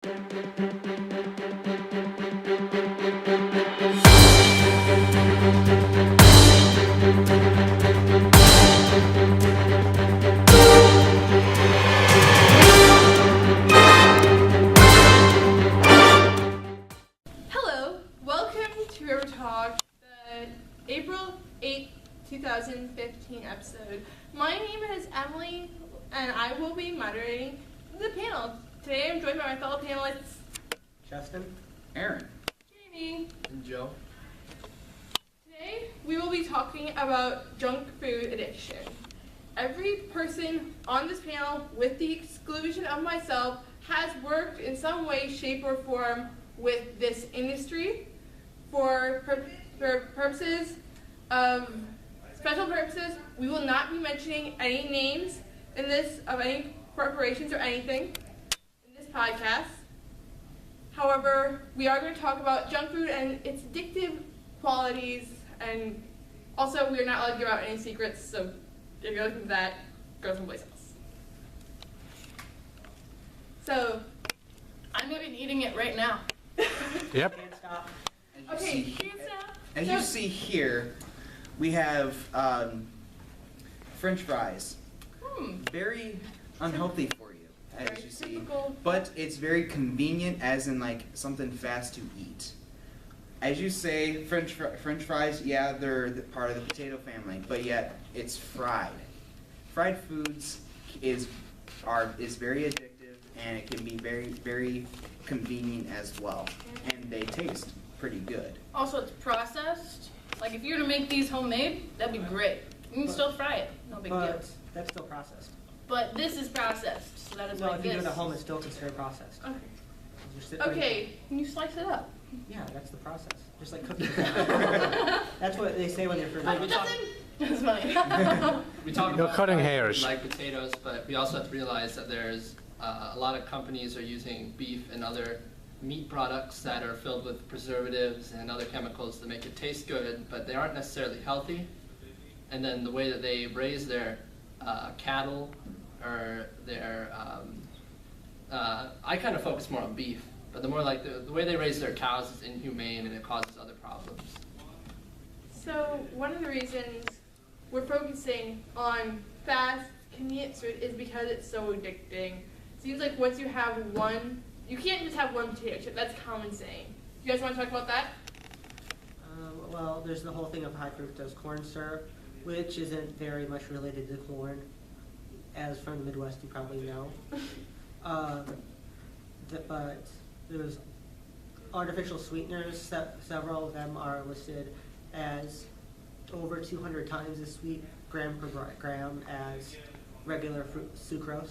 Hello, welcome to River Talk, the April 8th, 2015 episode. My name is Emily, and I will be moderating the panel. Today I'm joined by my fellow panelists, Justin, Aaron, Jaimie, and Joe. Today we will be talking about junk food addiction. Every person on this panel, with the exclusion of myself, has worked in some way, shape, or form with this industry for purposes of special purposes. We will not be mentioning any names in this of any corporations or anything in this podcast. However, we are going to talk about junk food and its addictive qualities, and also we are not allowed to give out any secrets, so if you're looking for that, go someplace else. So, I'm even eating it right now. Yep. can't stop. okay, As you see here, we have French fries. Very unhealthy for you, as Very you see. typical. But it's very convenient, as in like something fast to eat. As you say, French fries, yeah, they're part of the potato family, but yet it's fried. Fried foods is very addictive, and it can be very, very convenient as well. And they taste pretty good. Also, it's processed. Like, if you were to make these homemade, that'd be great. You can still fry it. No big deal. But that's still processed. But this is processed, so that is No, like if you do this. it at home, it's still considered processed. Okay. Just sit right Okay. there. Can you slice it up? Yeah, that's the process. Just like cooking. That's what they say when they're Like, fermenting. That's funny. We talk You're about cutting fried hairs. food like potatoes, but we also have to realize that there's a lot of companies are using beef and other meat products that are filled with preservatives and other chemicals to make it taste good, but they aren't necessarily healthy. And then the way that they raise their cattle or their, I kind of focus more on beef, but the more like the way they raise their cows is inhumane and it causes other problems. So one of the reasons we're focusing on fast, convenient food is because it's so addicting. Seems like once you have one, you can't just have one potato chip. That's common saying. You guys want to talk about that? Well, there's the whole thing of high fructose corn syrup, which isn't very much related to corn. As from the Midwest, you probably know. But there's artificial sweeteners. Several of them are listed as over 200 times as sweet gram per gram as regular sucrose.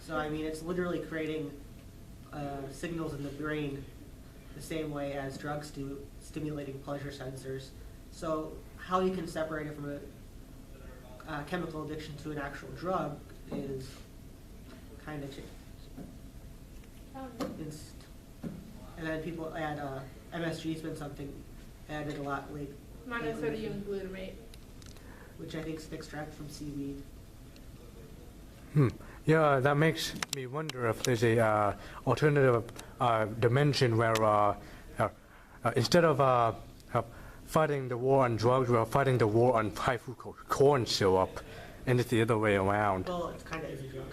So I mean, it's literally creating signals in the brain the same way as drugs do, stimulating pleasure sensors. So how you can separate it from a chemical addiction to an actual drug is kind of and then people add MSG's been something added a lot lately, Monosodium glutamate. which I think is extracted from seaweed. Yeah, that makes me wonder if there's a alternative dimension where instead of fighting the war on drugs, we're fighting the war on high fructose corn syrup, and it's the other way around. Well, it kind of is a drug.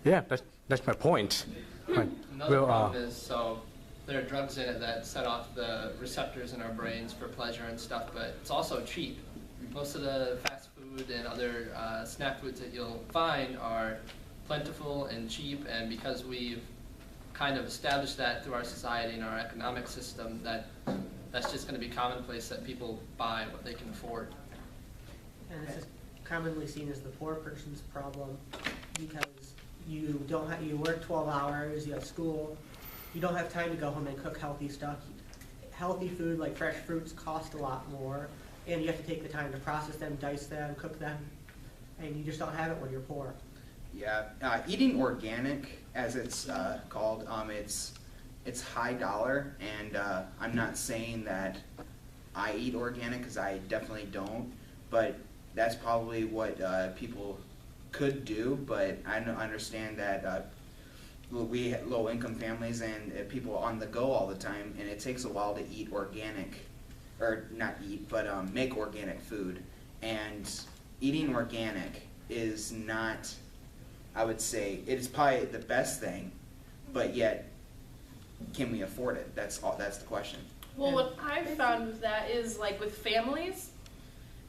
Yeah, that's my point. Right. Another problem is, so there are drugs in it that set off the receptors in our brains for pleasure and stuff, but it's also cheap. Most of the fast food and other snack foods that you'll find are plentiful and cheap, and because we've kind of established that through our society and our economic system, that's just going to be commonplace that people buy what they can afford. And this is commonly seen as the poor person's problem because you work 12 hours, you have school, you don't have time to go home and cook healthy stuff. Healthy food like fresh fruits cost a lot more, and you have to take the time to process them, dice them, cook them, and you just don't have it when you're poor. Yeah, eating organic, as it's called, it's high dollar, and I'm not saying that I eat organic because I definitely don't, but that's probably what people could do. But I understand that low income families and people on the go all the time, and it takes a while to eat organic, or not eat, but make organic food. And eating organic is not, I would say, it is probably the best thing, but yet, can we afford it? That's the question. Well, what I've found with that is, like, with families,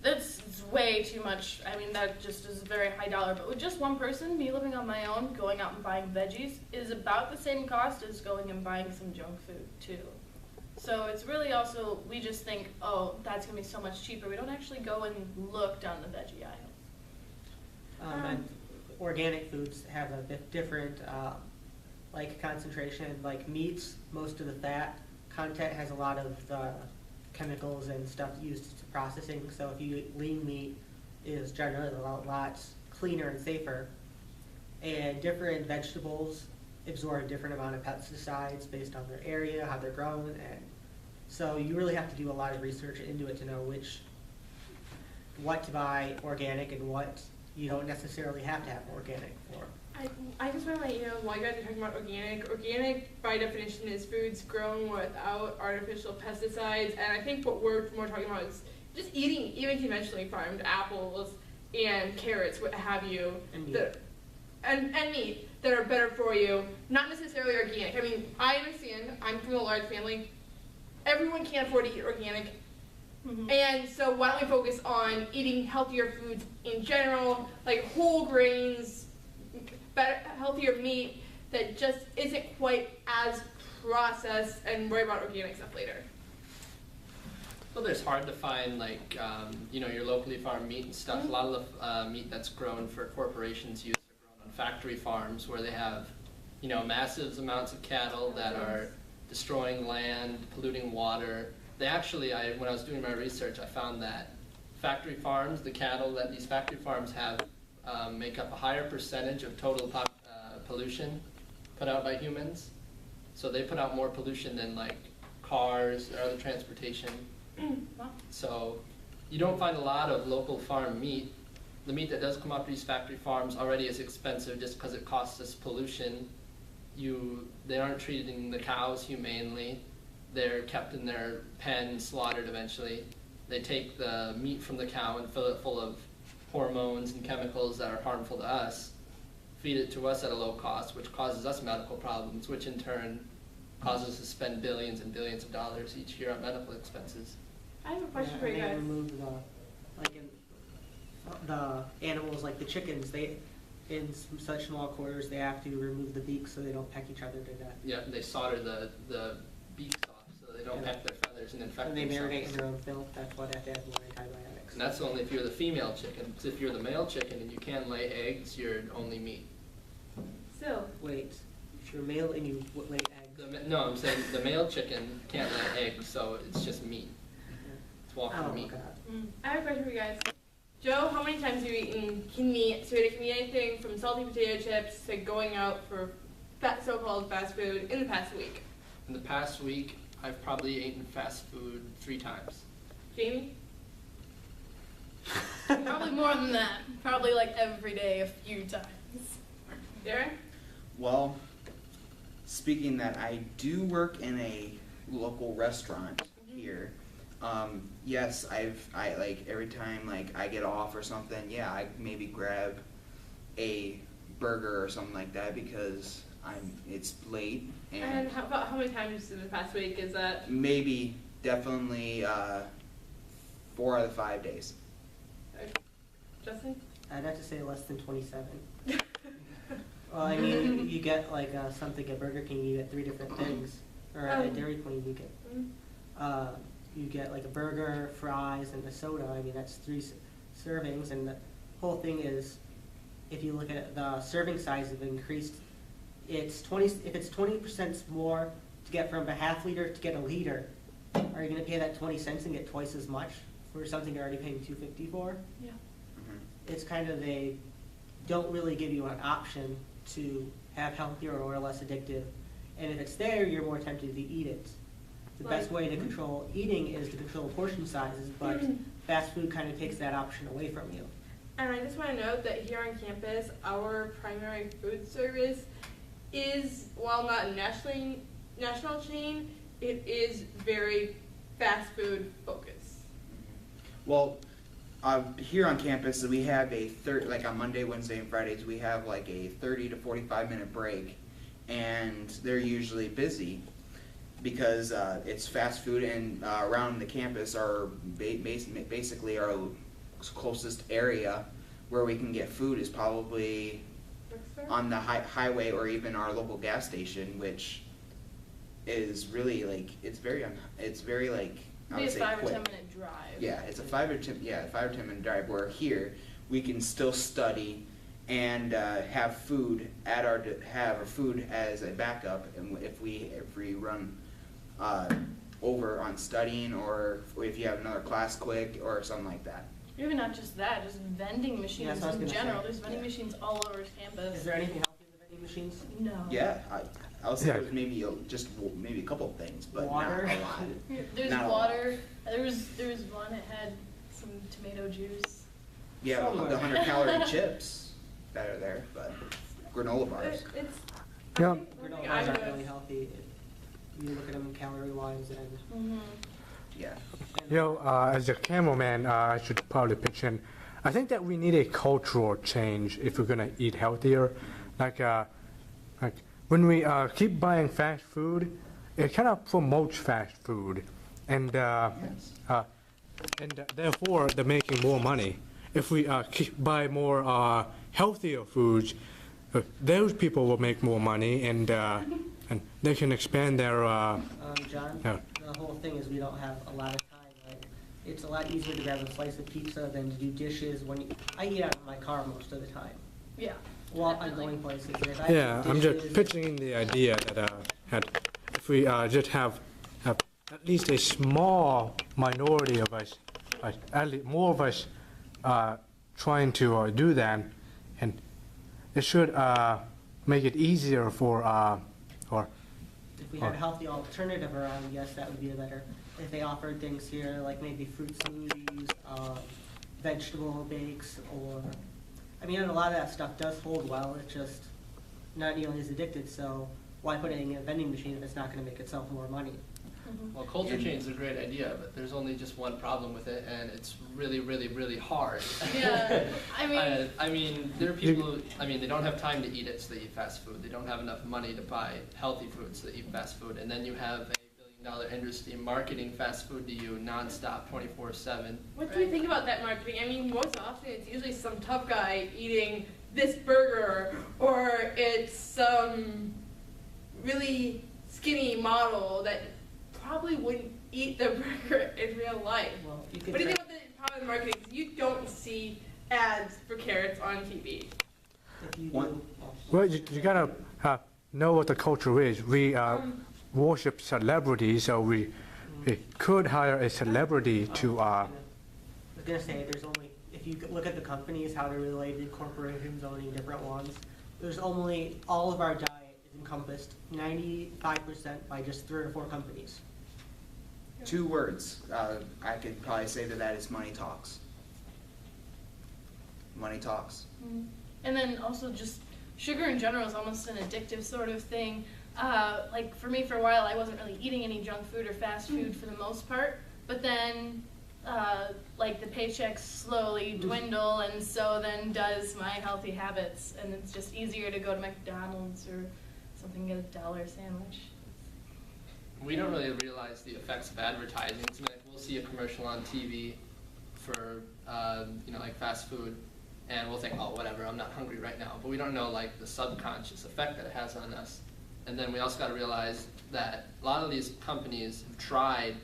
that's way too much. I mean, that just is very high dollar. But with just one person, me living on my own, going out and buying veggies is about the same cost as going and buying some junk food, too. So it's really also, we just think, oh, that's going to be so much cheaper. We don't actually go and look down the veggie aisle. And organic foods have a bit different, like concentration, like meats, most of the fat content has a lot of chemicals and stuff used to processing. So if you eat lean meat, is generally a lot cleaner and safer. And different vegetables absorb a different amount of pesticides based on their area, how they're grown, and so you really have to do a lot of research into it to know what to buy organic and what you don't necessarily have to have organic for. I just want to let you know, while you guys are talking about organic by definition is foods grown without artificial pesticides, and I think what we're more talking about is just eating even conventionally farmed apples and carrots, what have you, And meat. and meat that are better for you, not necessarily organic. I mean, I understand, I'm from a large family, everyone can't afford to eat organic, and so why don't we focus on eating healthier foods in general, like whole grains, better, healthier meat that just isn't quite as processed, and worry about organic stuff later. Well, there's hard to find, like, your locally farmed meat and stuff. A lot of the meat that's grown for corporations use are grown on factory farms where they have, massive amounts of cattle that are destroying land, polluting water. They actually, when I was doing my research, I found that factory farms, the cattle that these factory farms have, make up a higher percentage of total pollution put out by humans. So they put out more pollution than like cars or other transportation. So you don't find a lot of local farm meat. The meat that does come off these factory farms already is expensive just because it costs us pollution. They aren't treating the cows humanely. They're kept in their pen, slaughtered eventually. They take the meat from the cow and fill it full of hormones and chemicals that are harmful to us, feed it to us at a low cost, which causes us medical problems, which in turn causes us to spend billions and billions of dollars each year on medical expenses. I have a question for you And guys. they remove the animals, like the chickens, in such small quarters, they have to remove the beaks so they don't peck each other to death. Yeah, they solder the beaks off so they don't peck their feathers and infect And they themselves. marinate in their own filth, that's why they have to have more antibiotics. And that's only if you're the female chicken. Because if you're the male chicken and you can lay eggs, you're only meat. Still, Wait, if you're male and you lay eggs. No, I'm saying the male chicken can't lay eggs, so it's just meat. It's walking Oh, meat. God. I have a question for you guys. Joe, how many times have you eaten meat? So it can be anything from salty potato chips to going out for so-called fast food in the past week. In the past week, I've probably eaten fast food 3 times. Jamie? Probably more than that. Probably like every day a few times. Darren? Well, speaking that, I do work in a local restaurant here. Yes, I like every time like I get off or something, yeah, I maybe grab a burger or something like that because it's late And how many times in the past week is that? maybe definitely 4 out of 5 days. Justin? I'd have to say less than 27. Well, I mean, you get like something at Burger King, you get 3 different things. Or at Dairy Queen, you get you get like a burger, fries, and a soda. I mean, that's 3 servings, and the whole thing is, if you look at the serving size have increased, it's 20. If it's 20% more to get from a half liter to get a liter, are you going to pay that 20 cents and get twice as much for something you're already paying $2.50 for? Yeah. It's kind of don't really give you an option to have healthier or less addictive. And if it's there, you're more tempted to eat it. The best way to control eating is to control portion sizes, but fast food kind of takes that option away from you. And I just want to note that here on campus, our primary food service is, while not a national chain, it is very fast food focused. Well, here on campus, we have like on Monday, Wednesday, and Fridays, we have like a 30 to 45-minute break, and they're usually busy because it's fast food, and around the campus are basically our closest area where we can get food is probably on the highway or even our local gas station, which is really like it's very like I Maybe would a say 5 or quick. 10 minute drive. Yeah, it's a 5 or 10 minute drive. Where here we can still study and have food at our food as a backup, and if we run over on studying, or if you have another class quick or something like that. Maybe not just that, just vending machines that's what I was in gonna general. say. There's vending machines all over campus. Is there anything healthy in the vending machines? No. Yeah, I would say Yeah. there's maybe maybe a couple of things, but Water? not a lot. There's Not a lot. water. There was one that had some tomato juice. Yeah, Somewhere. the 100-calorie chips that are there, but granola bars. It's Yeah. Granola bars aren't really healthy. You look at them calorie-wise and. Yeah. As a cameraman, I should probably pitch in. I think that we need a cultural change if we're gonna eat healthier. Like when we keep buying fast food, it kind of promotes fast food, and therefore they're making more money. If we buy more healthier foods, those people will make more money, and they can expand their. John, Yeah. the whole thing is we don't have a lot of time. Like, it's a lot easier to grab a slice of pizza than to do dishes. I eat out of my car most of the time. Yeah. Well, I'm definitely. going places. And if I have Yeah, I'm just dishes- pitching in the idea that if we just have at least a small minority of us, at least more of us trying to do that, and it should make it easier for or If we had a healthy alternative around, yes, that would be better. If they offered things here, like maybe fruit smoothies, vegetable bakes, or, I mean, a lot of that stuff does hold well, it's just not nearly as addicted, so why put it in a vending machine if it's not gonna make itself more money? Well, culture change is a great idea, but there's only just one problem with it, and it's really, really, really hard. Yeah. I mean, I mean, there are people who, they don't have time to eat it, so they eat fast food. They don't have enough money to buy healthy food, so they eat fast food. And then you have a billion-dollar industry marketing fast food to you nonstop, 24/7. What do you think about that marketing? I mean, most often it's usually some tough guy eating this burger, or it's some really skinny model that probably wouldn't eat the burger in real life. Well, you What could do you try, think about the power of the marketing? 'Cause you don't see ads for carrots on TV. if you One- do, well, you gotta know what the culture is. We worship celebrities, so we could hire a celebrity to. I was gonna say, there's only, if you look at the companies, how they're related, corporations owning different ones, there's only, all of our diet is encompassed 95% by just 3 or 4 companies. 2 words. I could probably say that is money talks. Money talks. and then also just sugar in general is almost an addictive sort of thing. Like for me, for a while, I wasn't really eating any junk food or fast food for the most part. But then, like the paychecks slowly dwindle, and so then does my healthy habits, and it's just easier to go to McDonald's or something, get a $1 sandwich. We don't really realize the effects of advertising. It's like we'll see a commercial on TV for, like fast food, and we'll think, oh, whatever, I'm not hungry right now. But we don't know, like, the subconscious effect that it has on us. And then we also got to realize that a lot of these companies have tried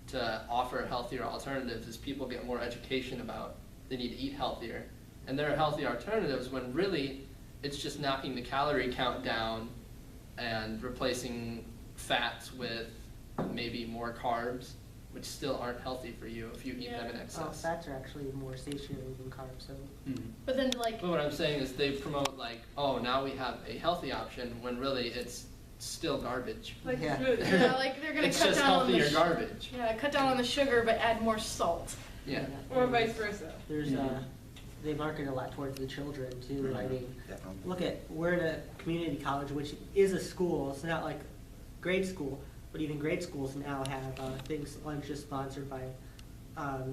to offer healthier alternatives as people get more education about they need to eat healthier. And there are healthy alternatives when really it's just knocking the calorie count down and replacing fats with maybe more carbs, which still aren't healthy for you if you eat them in excess. Fats are actually more satiating than carbs, so. But then, like, But what I'm saying is they promote like, oh, now we have a healthy option when really it's still garbage. Like Yeah. smoothie. like they're gonna It's cut just down on the healthier garbage. cut down on the sugar, but add more salt. Yeah. Or vice versa. There's they market a lot towards the children too. I mean, Definitely. look at, we're in a community college, which is a school. It's not like grade school, but even grade schools now have things, lunches sponsored by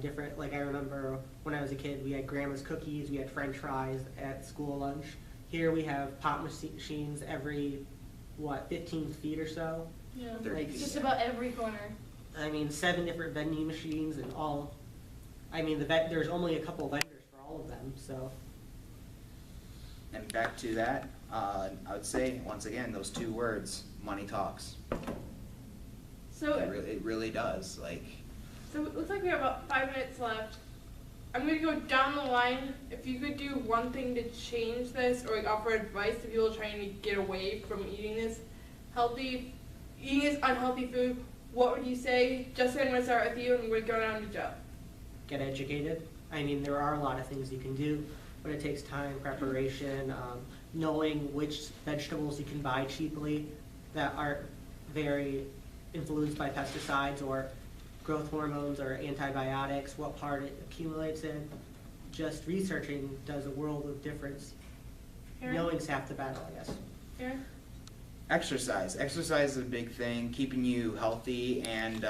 different, like I remember when I was a kid, we had grandma's cookies, we had french fries at school lunch. Here we have pop machines every, 15 feet or so. Yeah. Like, Just about every corner. I mean, 7 different vending machines and all. I mean, there's only a couple vendors for all of them, so. And back to that, I would say, once again, those 2 words, money talks. So It really does, like, So it looks like we have about 5 minutes left. I'm gonna go down the line. If you could do one thing to change this, or like offer advice to people trying to get away from eating this unhealthy food, what would you say? Justin, I'm gonna start with you, and we're going down to Joe. Get educated. I mean, there are a lot of things you can do, but it takes time, preparation, knowing which vegetables you can buy cheaply that aren't very influenced by pesticides or growth hormones or antibiotics, what part it accumulates in. Just researching does a world of difference. Aaron? Knowing's half the battle, I guess. Aaron? exercise. Exercise is a big thing, keeping you healthy, and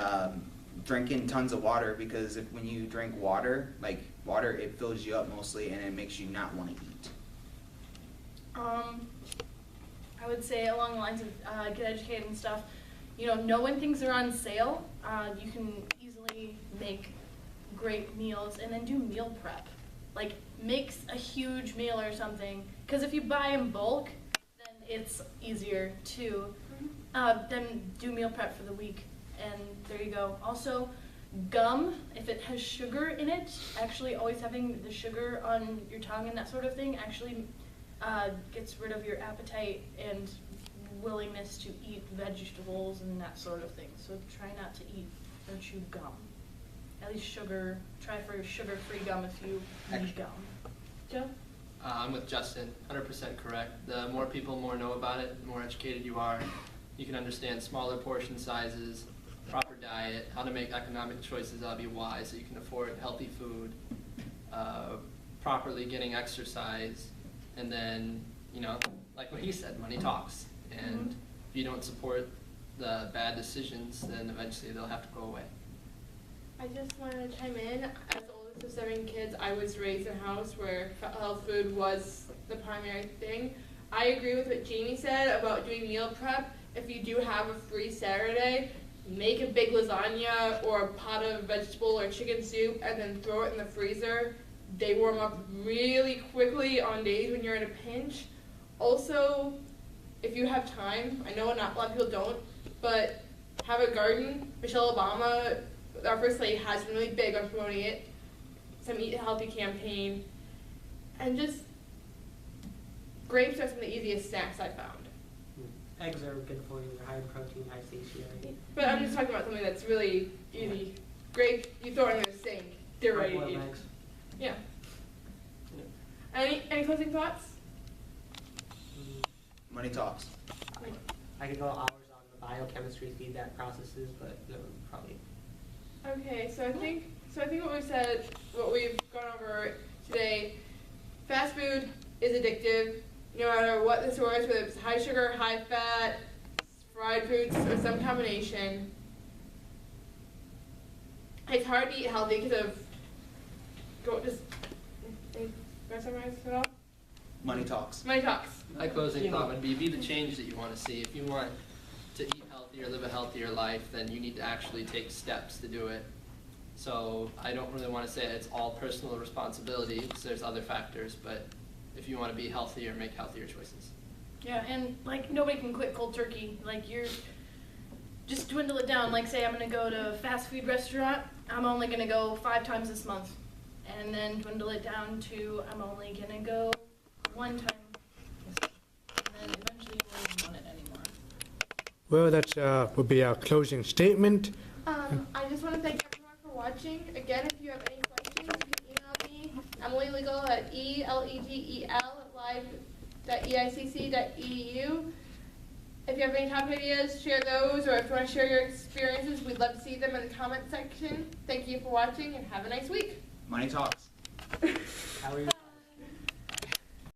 drinking tons of water, because when you drink water, it fills you up mostly, and it makes you not want to eat. I would say along the lines of get educated and stuff. Know when things are on sale. You can easily make great meals, and then do meal prep. Like, mix a huge meal or something, because if you buy in bulk, then it's easier to then do meal prep for the week, and there you go. Also, gum, if it has sugar in it, actually always having the sugar on your tongue and that sort of thing actually gets rid of your appetite and willingness to eat vegetables and that sort of thing. So try not to eat or chew gum. At least sugar, try for sugar-free gum if you need gum. Joe? I'm with Justin, 100% correct. The more people know about it, the more educated you are. You can understand smaller portion sizes, proper diet, how to make economic choices that'll be wise so you can afford healthy food, properly getting exercise, and then, like what he said, money talks. And if you don't support the bad decisions, then eventually they'll have to go away. I just want to chime in. As the oldest of 7 kids, I was raised in a house where health food was the primary thing. I agree with what Jaimie said about doing meal prep. If you do have a free Saturday, make a big lasagna or a pot of vegetable or chicken soup and then throw it in the freezer. They warm up really quickly on days when you're in a pinch. Also, if you have time, I know not a lot of people don't, but have a garden. Michelle Obama, our first lady, has been really big on promoting it. Some Eat Healthy campaign. And just, grapes are some of the easiest snacks I've found. Eggs are good for you. They're high in protein, high satiety. But I'm just talking about something that's really easy. Grapes, you throw it in the sink, they're ready to Hard-boiled eat. eggs. Yeah. Any closing thoughts? Money talks. I could go hours on the biochemistry feedback processes, but probably. Okay, so I think what we've said, what we've gone over today, fast food is addictive, no matter what the source, whether it's high sugar, high fat, fried foods, or some combination. It's hard to eat healthy because of, summarize it all? Money talks. Money talks. My closing thought would be the change that you want to see. If you want to eat healthier, live a healthier life, then you need to actually take steps to do it. So I don't really want to say it's all personal responsibility, because there's other factors, but if you want to be healthier, make healthier choices. Yeah, and nobody can quit cold turkey. Just dwindle it down. Like, say I'm gonna go to a fast food restaurant, I'm only gonna go 5 times this month. And then dwindle it down to I'm only gonna go 1 time this month. And then eventually you won't even want it anymore. Well, that would be our closing statement. I just want to thank everyone for watching. Again, if you have any questions, you can email me, Emily Legel at elegel@live.eicc.edu. If you have any topic ideas, share those, or if you want to share your experiences, we'd love to see them in the comment section. Thank you for watching, and have a nice week. Money talks. How are you?